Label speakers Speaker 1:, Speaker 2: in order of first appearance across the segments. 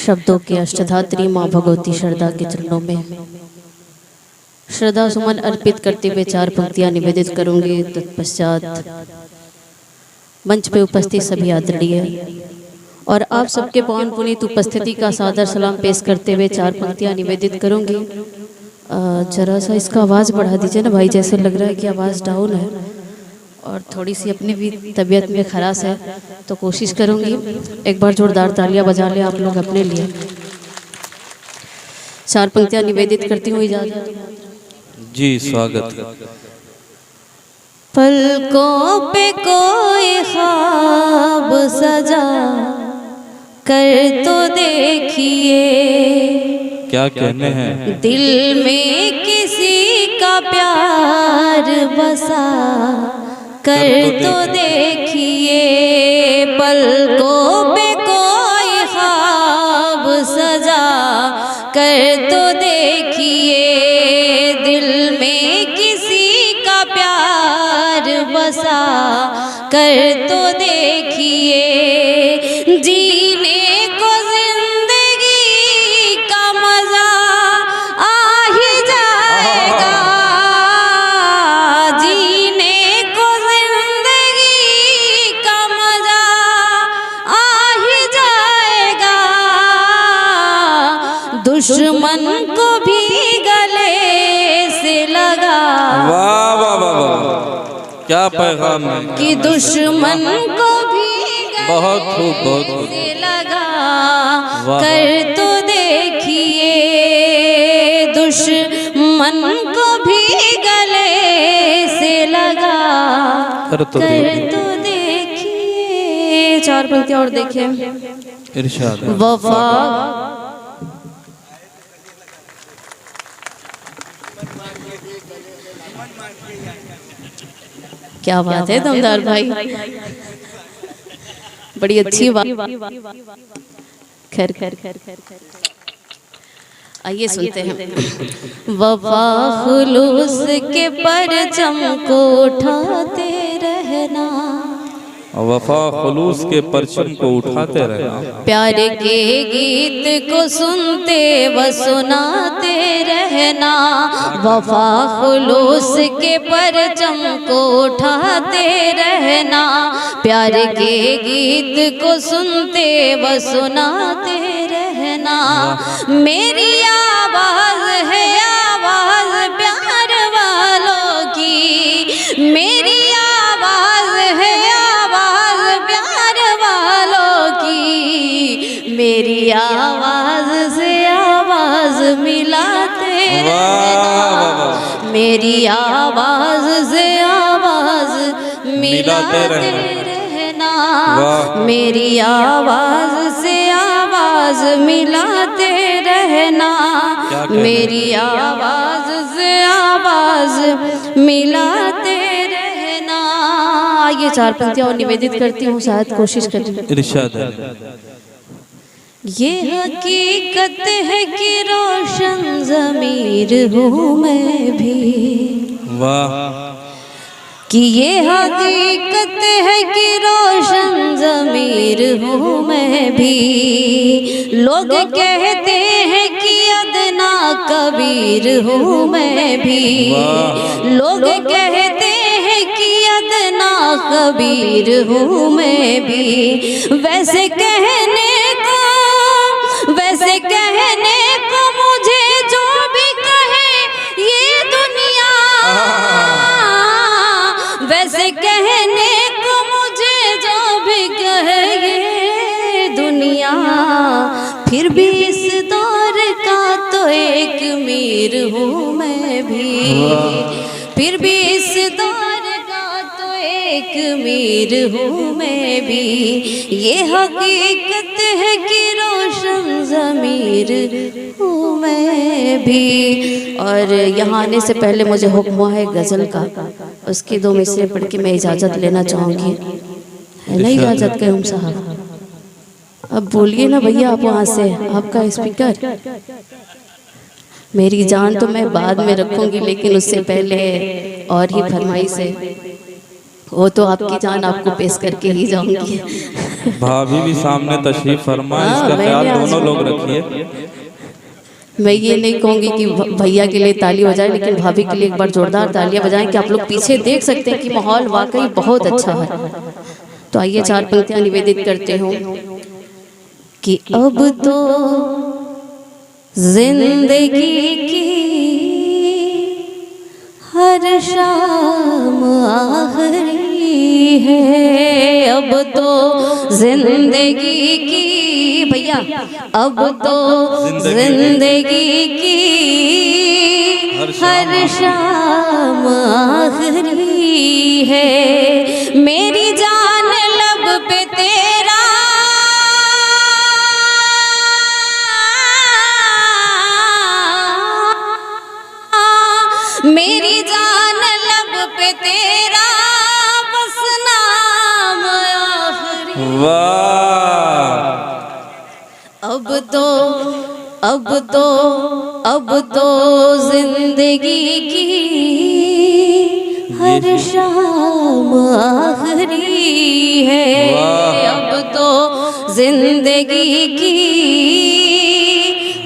Speaker 1: शब्दों के अष्टधात्री माँ भगवती शारदा के चरणों में श्रद्धा सुमन अर्पित करते हुए 4 पंक्तियां निवेदित करूंगी। तत्पश्चात मंच पे उपस्थित सभी आदरणीय और आप सबके पावन पुनीत उपस्थिति का सादर सलाम पेश करते हुए 4 पंक्तियां निवेदित करूंगी। जरा सा इसका आवाज़ बढ़ा दीजिए ना भाई, जैसे लग रहा है कि आवाज़ डाउन है और थोड़ी सी अपनी भी तबीयत में खराश है, तो कोशिश करूंगी। एक बार जोरदार तालियां बजा लें आप लोग अपने लिए। 4 पंक्तियां निवेदित करती हूँ, इजाजत
Speaker 2: जी। स्वागत।
Speaker 1: पलकों पे कोई ख्वाब सजा कर तो देखिए,
Speaker 2: क्या कहने हैं।
Speaker 1: दिल में किसी का प्यार बसा कर तो देखिए, पलकों पे कोई ख्वाब सजा कर तो देखिए, दिल में किसी का प्यार बसा कर तो देखिए, जीने को जिंदगी का मजा आ ही जाएगा, जीने को जिंदगी का मजा आ ही जाएगा, दुश्मन को भी गले से लगा।
Speaker 2: वाह वाह वाह वाह, क्या पैगाम है
Speaker 1: कि दुश्मन को भी
Speaker 2: बहुत खूब, बहुत खूब
Speaker 1: से लगा कर तो देखिए, दुश्मन को भी गले से लगा कर तो देखिए। 4 पंक्तियां और देखिए।
Speaker 2: इरशाद।
Speaker 1: वफा क्या बात है दमदार भाई, बड़ी अच्छी बात। खैर खैर खैर खैर खैर आइए सुनते हैं। वफा खुलूस के परचम को उठाते रहना,
Speaker 2: वफा खुलूस के परचम को उठाते रहना,
Speaker 1: प्यार के गीत को सुनते व सुनाते रहना, वफा खुलूस के परचम को उठाते रहना, प्यार के गीत को सुनते व सुनाते रहना, मेरी आवाज़ है आवाज़ प्यार वालों की, मेरी आवाज़ है प्यार वालों की, मेरी आवाज़ से आवाज़ मिलाते रहना, मेरी आवाज़ से आवाज़ मिलाते रहना, मेरी आवाज़ से आवाज़ मिलाते रहना, मेरी आवाज़ से आवाज़ मिलाते रहना। ये 4 पंक्तियां और निवेदित करती हूँ, शायद कोशिश करती।
Speaker 2: इरशाद है।
Speaker 1: ये हकीकत है कि रोशन ज़मीर हूँ मैं भी,
Speaker 2: वाह।
Speaker 1: कि ये हकीकत है कि रोशन ज़मीर हूँ मैं भी, लोग कहते हैं कि अदना कबीर हूँ मैं भी, लोग कहते हैं कि अदना कबीर हूँ मैं भी, वैसे कहने को मुझे जो भी कहे ये दुनिया, वैसे कहने को मुझे जो भी कहे ये दुनिया, फिर भी इस दौर का तो एक मीर हूँ मैं भी, फिर भी इस दौर का तो एक मीर हूँ मैं भी, ये हकीकत है कि रोशन ज़मीर हूँ मैं भी। और यहाँ आने से पहले मुझे हुक्म हुआ है गज़ल का, उसकी 2 मिसरे पढ़ के मैं इजाज़त लेना चाहूँगी, है ना इजाज़त कयूम साहब? अब बोलिए ना भैया आप वहाँ से, आपका स्पीकर। मेरी जान तो मैं बाद में रखूँगी, लेकिन उससे पहले और ही फरमाइश है, वो तो आपकी जान आपको पेश करके ही जाऊँगी।
Speaker 2: भाभी भी सामने तशरीफ फरमा, इसका ख्याल दोनों लोग रखिए।
Speaker 1: मैं ये नहीं कहूँगी कि भैया के लिए ताली बजाएं, लेकिन भाभी के लिए एक बार जोरदार तालियां बजाएं कि आप लोग पीछे देख सकते हैं कि माहौल वाकई बहुत अच्छा है। तो आइए 4 पंक्तियां निवेदित करते हूँ कि अब तो जिंदगी की हर शाम आखिरी है, अब तो जिंदगी की भैया, अब तो जिंदगी की हर शाम आखिरी है, मेरी जान लब पे तेरा मेरी जान लब पे तेरा बस नाम आखिरी।
Speaker 2: वाह!
Speaker 1: अब तो जिंदगी की हर शाम आखिरी है, अब तो जिंदगी की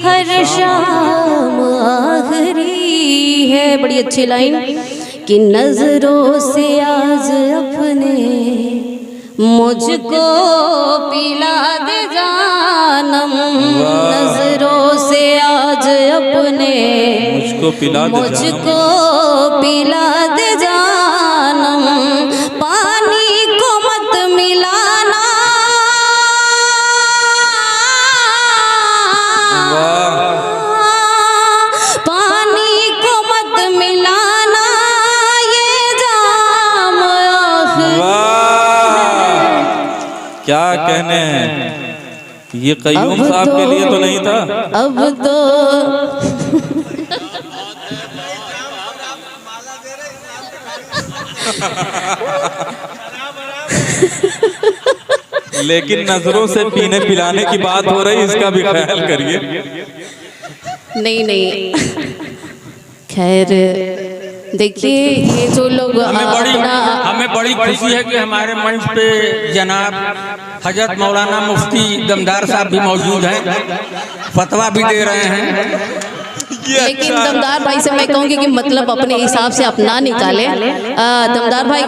Speaker 1: हर शाम आखिरी है। बड़ी अच्छी लाइन कि नजरों से आज अपने मुझको पिला दे जानम, नजरों से आज अपने मुझको पिला दे जानम, पानी को मत मिलाना, पानी को मत मिलाना, ये जाम
Speaker 2: क्या कहने हैं, ये कयूम साहब के लिए तो नहीं था।
Speaker 1: अब तो
Speaker 2: लेकिन नजरों से पीने पिलाने की बात हो रही, इसका भी ख्याल करिए।
Speaker 1: नहीं खैर देखिए, ये जो लोग
Speaker 3: हमें बड़ी खुशी है कि हमारे मंच पे जनाब हजरत मौलाना मुफ्ती दमदार साहब भी मौजूद हैं, फतवा भी दे रहे हैं।
Speaker 1: लेकिन दमदार भाई से मैं कहूँगी कि मतलब अपने हिसाब से अपना निकाले। दमदार भाई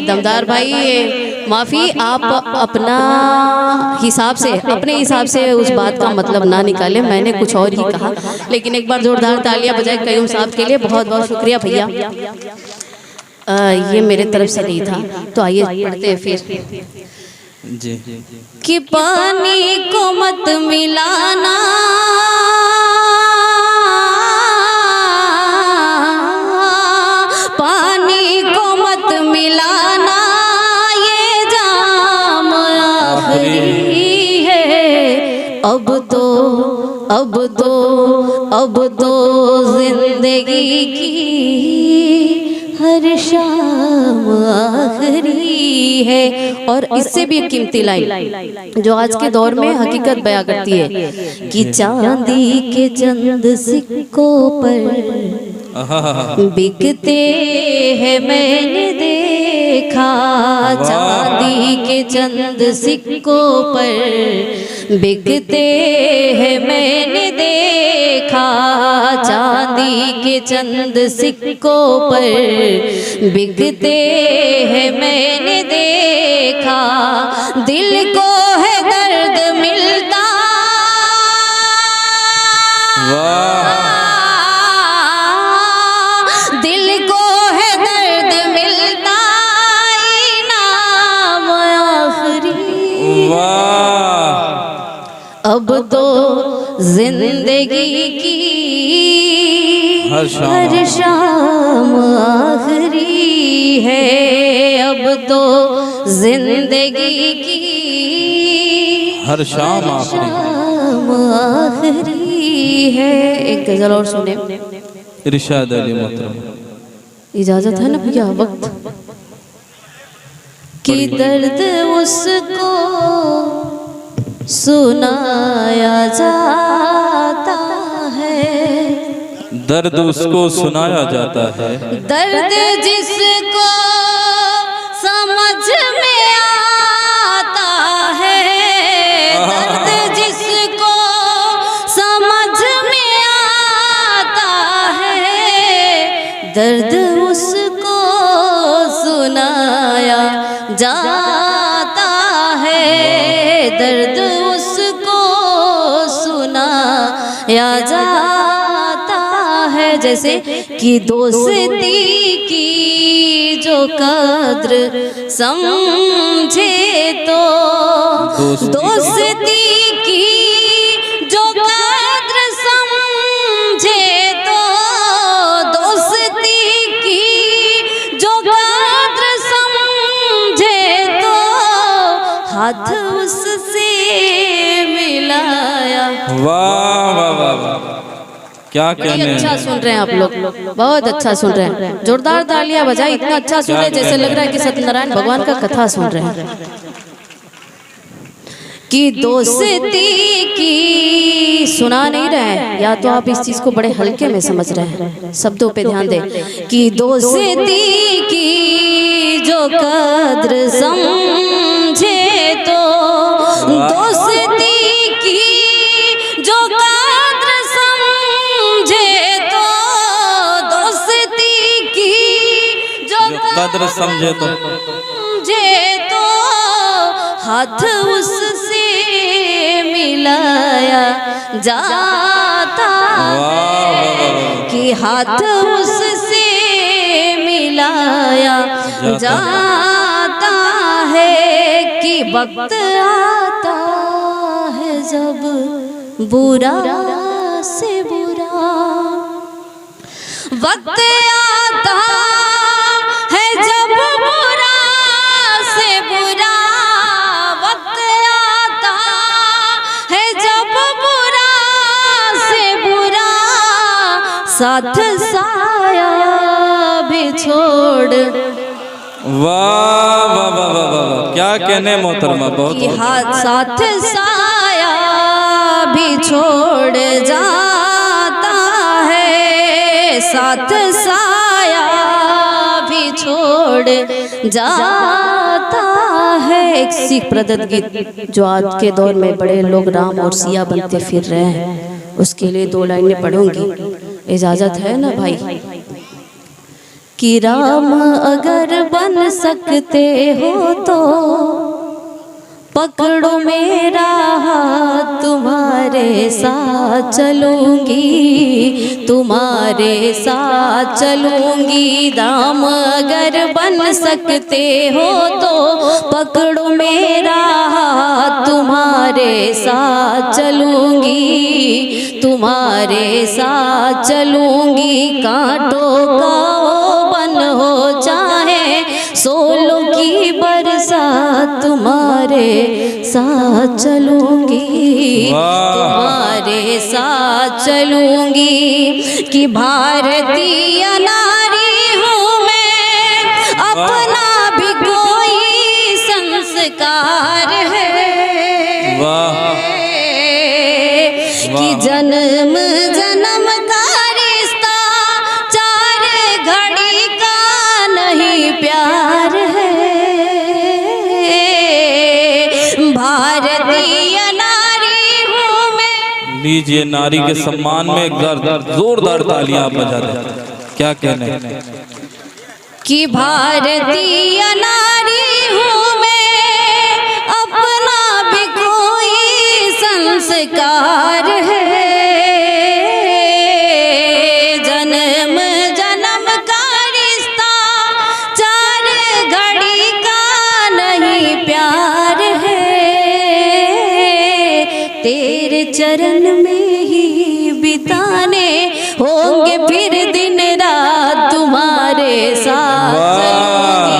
Speaker 1: दमदार भाई माफ़ी, आप अपना हिसाब से, अपने हिसाब से उस बात का मतलब ना निकाले, मैंने कुछ और ही कहा। लेकिन एक बार जोरदार तालियां बजाए कयूम साहब के लिए, बहुत बहुत शुक्रिया भैया। ये मेरे तरफ से नहीं था, तो आइए पढ़ते हैं फिर
Speaker 2: जी।
Speaker 1: कि पानी को मत मिलाना, पानी को मत मिलाना, ये जाम आखिरी है, अब तो जिंदगी की हर शाम आखिरी है। और इससे भी एक कीमती लाइन जो आज के दौर में हकीकत बयां करती है कि चांदी के चंद सिक्कों पर बिकते हैं, मैंने देखा, चांदी के चंद सिक्कों पर बिकते हैं, मैंने देखा, चांदी के चंद सिक्कों पर बिकते हैं, मैंने देखा, दिल को है दर्द मिलता, दिल को है दर्द मिलता, इनाम आखिरी। अब तो जिंदगी की हर शाम आखिरी है, अब तो जिंदगी की
Speaker 2: हर शाम
Speaker 1: आखिरी है। एक गजल और सुने,
Speaker 2: इरशाद अली मोहतरम।
Speaker 1: इजाजत है ना भैया? वक्त की दर्द उसको सुनाया जाता है,
Speaker 2: दर्द उसको सुनाया जाता है,
Speaker 1: दर्द जिसको समझ में दर्द उसको सुनाया जाता है, दर्द उसको सुनाया जाता है। जैसे कि दोस्ती की जो कद्र समझे तो, दोस्ती की जो कद्र समझे तो, दोस्ती की जो कद्र समझे तो, हाथ उससे मिलाया।
Speaker 2: वाह वाह वाह वाह, क्या कहने हैं।
Speaker 1: अच्छा सुन रहे हैं आप लोग, बहुत अच्छा सुन रहे हैं। जोरदार तालियां बजाई, इतना अच्छा सुन रहे हैं जैसे लग रहा है कि सत्यनारायण भगवान का कथा सुन रहे हैं। कि दोस्ती की सुना नहीं रहे हैं, या तो आप इस चीज को बड़े हल्के में समझ रहे हैं, शब्दों पे ध्यान दें। कि दोस्ती की जो कद्र समझे तो, दोस्ती की जो कद्र समझे तो, दोस्ती की जो
Speaker 2: कद्र समझे तो,
Speaker 1: हाथ उससे मिलाया जाता है। कि हाथ उससे मिलाया जाता है। कि वक्त आता है जब बुरा से बुरा, वक्त आता है जब बुरा से बुरा, वक्त आता है जब बुरा से बुरा, साथ साया भी छोड़।
Speaker 2: वाह वाह वाह वाह वाह, क्या कहने मोहतरमा, बहुत
Speaker 1: हाथ साथ साया भी छोड़ जाता है, साथ साया भी छोड़ जाता है। एक सिख प्रदत्त गीत जो आज के दौर में बड़े लोग राम और सिया बनते फिर रहे हैं, उसके लिए 2 लाइनें पढ़ूंगी, इजाजत है ना भाई। कि राम अगर बन सकते हो तो पकड़ो मेरा हाथ, तुम्हारे साथ चलूंगी, तुम्हारे साथ चलूंगी। राम अगर बन सकते हो तो पकड़ो मेरा हाथ, तुम्हारे साथ चलूंगी, तुम्हारे साथ चलूंगी। कांटों का बन हो चाहे सोलों की बरसात, तुम्हारे साथ चलूंगी, तुम्हारे साथ चलूंगी। कि भारतीय नारी हूँ मैं, अपना भी कोई संस्कार है। कि जन्म जन्म का रिश्ता 4 घड़ी का नहीं प्यार है। भारतीय नारी हूँ मैं।
Speaker 2: लीजिए, नारी के सम्मान में एक जोरदार तालियां आप बजा दें। क्या कहने हैं।
Speaker 1: कि भारतीय नारी हूँ मैं, अपना भी कोई संस्कार है। जन्म जन्म का रिश्ता 4 घड़ी का नहीं प्यार है। तेरे चरण में ही बिताने होंगे फिर दिन रात, तुम्हारे साथ चलूंगी,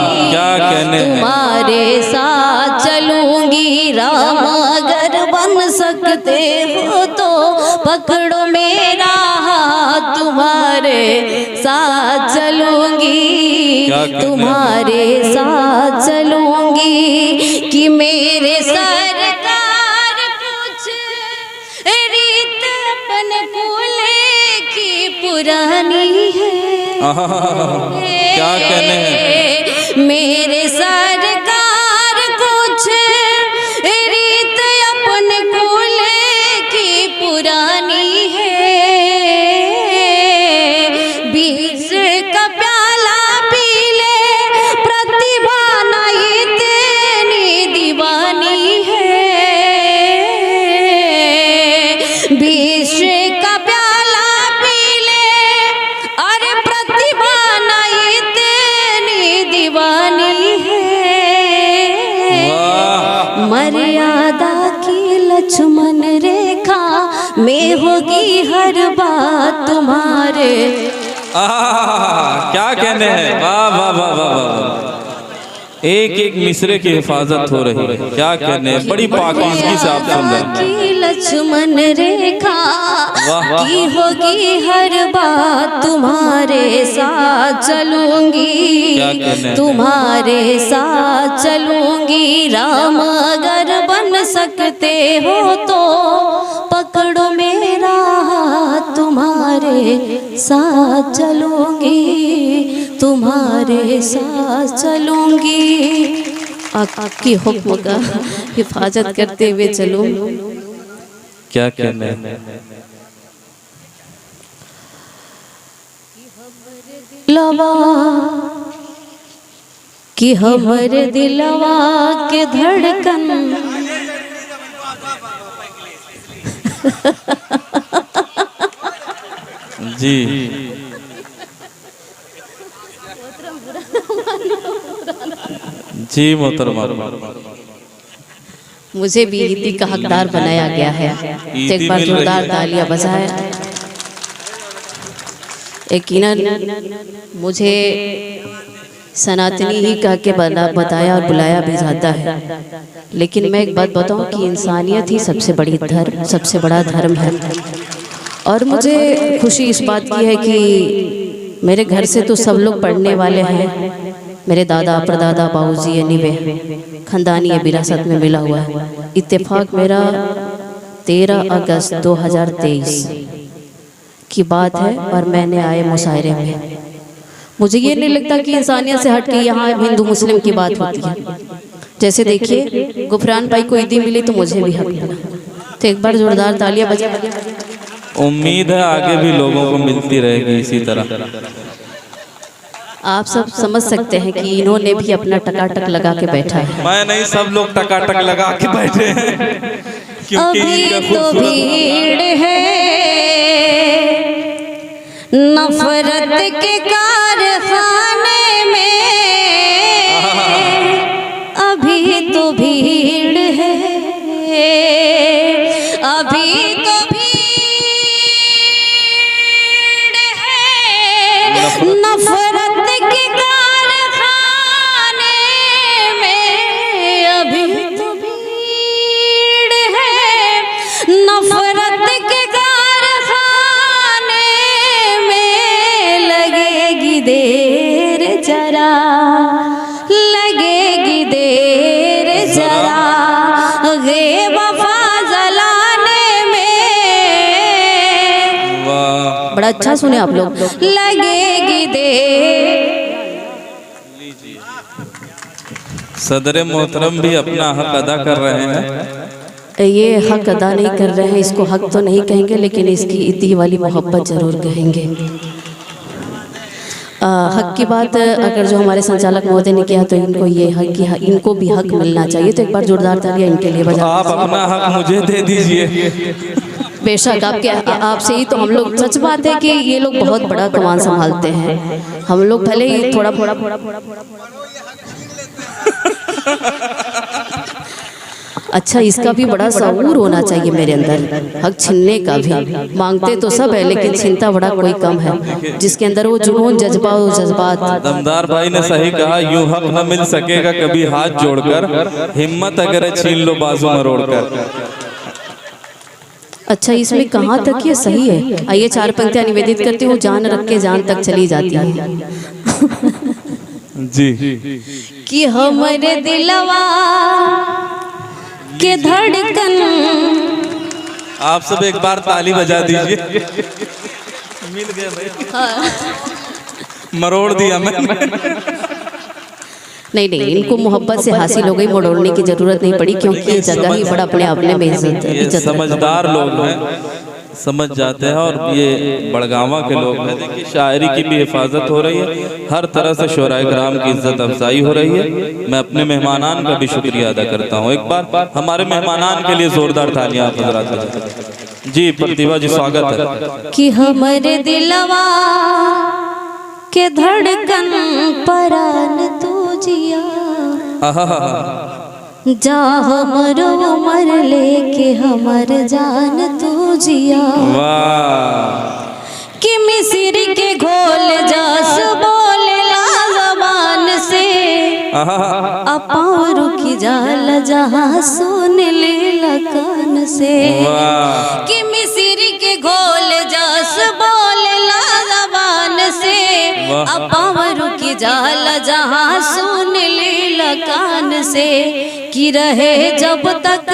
Speaker 1: तुम्हारे साथ चलूंगी। राम अगर बन सकते हो तो पकड़ो मेरा हाथ, तुम्हारे साथ चलूंगी, तुम्हारे साथ चलूंगी। कि मेरे सरकार कुछ रीत अपन कुल की पुरानी है।
Speaker 2: क्या कहने हैं।
Speaker 1: मेरे सरकार कुछ रीत अपन कुल की पुरानी है। 20 का में होगी हर बात तुम्हारे।
Speaker 2: क्या कहने हैं, वाह वाह वाह वाह वाह, एक एक मिसरे की हिफाजत हो रही है। क्या कहने हैं, बड़ी पाकीज़गी से आप सुन रहे हैं।
Speaker 1: की लक्ष्मण रेखा की होगी हर बात तुम्हारे साथ चलूंगी, तुम्हारे साथ चलूंगी। राम अगर बन सकते हो तो पकड़ो मेरा हाथ, तुम्हारे साथ चलूंगी, तुम्हारे साथ चलूंगी। आपकी हुक्म का हिफाजत करते हुए चलूं।
Speaker 2: क्या कहने हैं,
Speaker 1: लवा कि हमरे दिलवा के धड़कन
Speaker 2: जी जी मोहतरमा,
Speaker 1: मुझे भी ईदी का हकदार बनाया गया है। तो एक बार जोरदार तालियां बजाएं। यकीनन मुझे सनातनी ही कह के बताया और बुलाया भी जाता है, लेकिन मैं एक बात बताऊं कि इंसानियत ही सबसे बड़ी धर्म, सबसे बड़ा धर्म है। और मुझे खुशी इस बात की है कि मेरे घर से तो सब लोग पढ़ने वाले हैं। मेरे दादा परदादा बाबूजी एनीवे खानदानी विरासत में मिला हुआ है। इत्तेफाक मेरा 13 अगस्त 2023 की बात है और मैंने आए मुशायरे में। मुझे ये नहीं लगता कि इंसानियत से हट के यहाँ हिंदू मुस्लिम की बात होती है। जैसे देखिए गुफरान भाई को ईदी मिली तो मुझे भी हक मिला। तो एक बार जोरदार तालियां बजा।
Speaker 2: उम्मीद है आगे भी लोगों को मिलती रहेगी इसी तरह।
Speaker 1: आप सब समझ सकते हैं कि इन्होंने भी अपना टकाटक लगा के बैठा है।
Speaker 2: मैं नहीं, सब लोग टकाटक लगा के बैठे हैं क्योंकि
Speaker 1: अभी तो भीड़ है नफरत के कारखाने में, अभी तो भीड़ है, अभी तो भीड़ है नफरत के कारखाने में, अभी तो भीड़ है नफरत के कारखाने में। लगेगी देर जरा, लगेगी देर जरा गे वफा जलाने में। बड़ा अच्छा सुने आप लोग। लगेगी देर।
Speaker 2: सदर मोहतरम भी अपना हक अदा कर रहे हैं।
Speaker 1: ये हक अदा नहीं कर रहे हैं, इसको हक तो नहीं कहेंगे, लेकिन इसकी इतनी वाली मोहब्बत जरूर कहेंगे। हक की बात अगर जो हमारे संचालक महोदय ने किया तो इनको ये हक की इनको भी हक मिलना चाहिए। तो एक बार जोरदार तालियां इनके लिए बजा।
Speaker 2: आप अपना हक मुझे दे दीजिए।
Speaker 1: बेशक आपसे ही तो हम लोग, सच बात है कि ये लोग बहुत बड़ा कमान संभालते हैं। हम लोग भले ही थोड़ा अच्छा, इसका भी बड़ा शऊर होना चाहिए मेरे अंदर, हक छीनने का भी। मांगते तो सब है लेकिन छीनता बड़ा कोई कम है, जिसके अंदर वो जुनून जज्बा वो जज्बात।
Speaker 2: दमदार भाई ने सही कहा, यूं हक न मिल सकेगा कभी हाथ जोड़कर, हिम्मत अगर छीन लो बाजू मरोड़कर।
Speaker 1: अच्छा, इसमें कहाँ तक ये सही है? आइए 4 पंक्तियां निवेदित करती हूँ। जान रख के जान तक चली जाती है
Speaker 2: जी
Speaker 1: कि हमारे दिलवा के धड़कन।
Speaker 2: आप सब एक बार ताली बजा दीजिए। मिल गया भाई, मरोड़ दिया मैं।
Speaker 1: नहीं, इनको मोहब्बत से हासिल हो गई, मोड़ने की जरूरत नहीं पड़ी, क्योंकि ये जगह ही बड़ा अपने आप में बेइज्जत।
Speaker 2: समझदार लोग हैं, समझ जाते हैं। और ये बड़गावा के लोग हैं। देखिए शायरी की भी हिफाजत हो रही है, हर तरह से शोराए कराम की इज्जत अफजाई हो रही है। मैं अपने मेहमानान का भी शुक्रिया अदा करता हूँ। एक बार हमारे मेहमानान के लिए जोरदार तालियां हज़रात। जी प्रतिभा जी, स्वागत है।
Speaker 1: कि हमारे दिलवा के धड़कन परान तू जिया। जा हमरो उमर लेके हमर जान तू जिया।
Speaker 2: वाह
Speaker 1: कि मिस्र के घोल जस बोलेला ज़बान से, अपाव रुकी जाला जहाँ सुन लेला कान से।
Speaker 2: वाह
Speaker 1: कि मिस्र के घोल जस बोलेला ज़बान से, अपाव रुकी जाला जहाँ सुन लेला कान से। कि रहे जब तक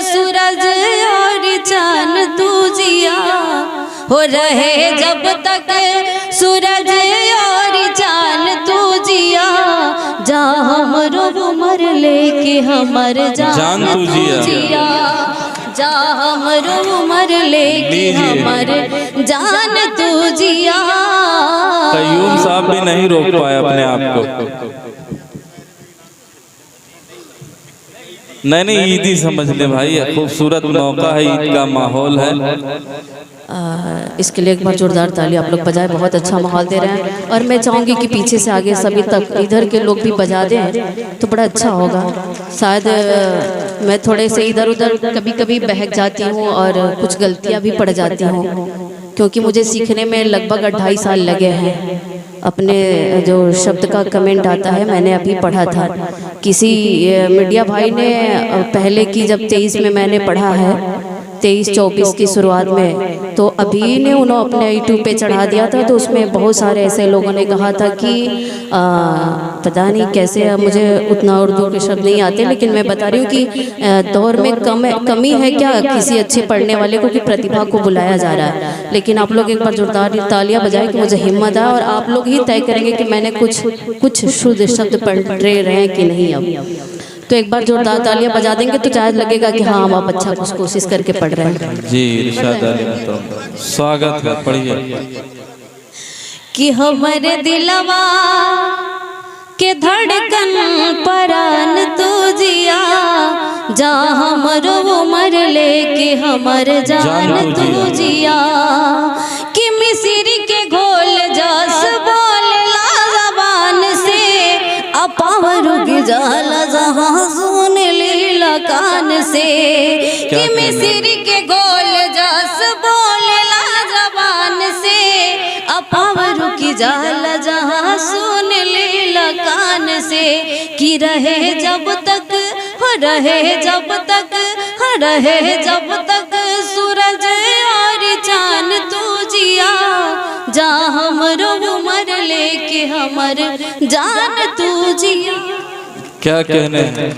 Speaker 1: सूरज और चांद तू जिया, हो रहे जब तक सूरज और चांद तू जिया। जा हमरो उमर लेके हमर जान तू जिया। जा हमरो उमर लेके हमर जान तू जिया।
Speaker 2: कयूम साहब भी नहीं रोक पाए अपने आप को। नहीं ईदी समझ ले भाई, खूबसूरत मौका है, ईद का माहौल है।
Speaker 1: इसके लिए एक बार जोरदार ताली आप लोग बजाए, बहुत अच्छा माहौल दे रहे हैं। और मैं चाहूँगी कि पीछे से आगे सभी तक इधर के लोग भी बजा दें तो बड़ा अच्छा होगा। शायद मैं थोड़े से इधर उधर कभी कभी बहक जाती हूँ और कुछ गलतियाँ भी पड़ जाती हूँ, क्योंकि मुझे सीखने में लगभग 2.5 साल लगे हैं। अपने जो शब्द का कमेंट आता है मैंने अभी पढ़ा था, किसी मीडिया भाई ने पहले की जब 23 में मैंने पढ़ा है, 23-24 की शुरुआत में, तो अभी ने उन्होंने अपने यूट्यूब पे चढ़ा दिया था। तो उसमें बहुत सारे ऐसे लोगों ने कहा था कि पता नहीं कैसे, मुझे उतना उर्दू के शब्द नहीं आते, लेकिन मैं बता रही हूँ कि दौर में कमी है क्या किसी अच्छे पढ़ने वाले को कि प्रतिभा को बुलाया जा रहा है। लेकिन आप लोग एक बार जोरदार तालियां बजाएं कि मुझे हिम्मत आए, और आप लोग ही तय करेंगे कि मैंने कुछ शुद्ध शब्द पढ़ रहे हैं कि नहीं। अब तो एक बार जोरदार तालियां बजा देंगे तो शायद लगेगा कि हाँ आप अच्छा कुछ कोशिश करके पढ़ रहे हैं।
Speaker 2: जी इरशाद तो स्वागत है, पढ़िए।
Speaker 1: कि हमारे दिलवा के धड़कन परान तू जिया। जा हमरो उमर लेके हमर जान तू जिया। कि मिस्र के घोल जस बोलेला ज़बान से, अपाव रुक जाला जहाँ सुन लेला कान से। कि मिस्र के घोल जस बोलेला ज़बान से, अपाव रुक जाला जहाँ सुन लेला कान से। कि रहे जब तक सूरज और चांद तू जिया। जा हमरो उमर लेके हमर जान तू जिया।
Speaker 2: क्या कहने हैं।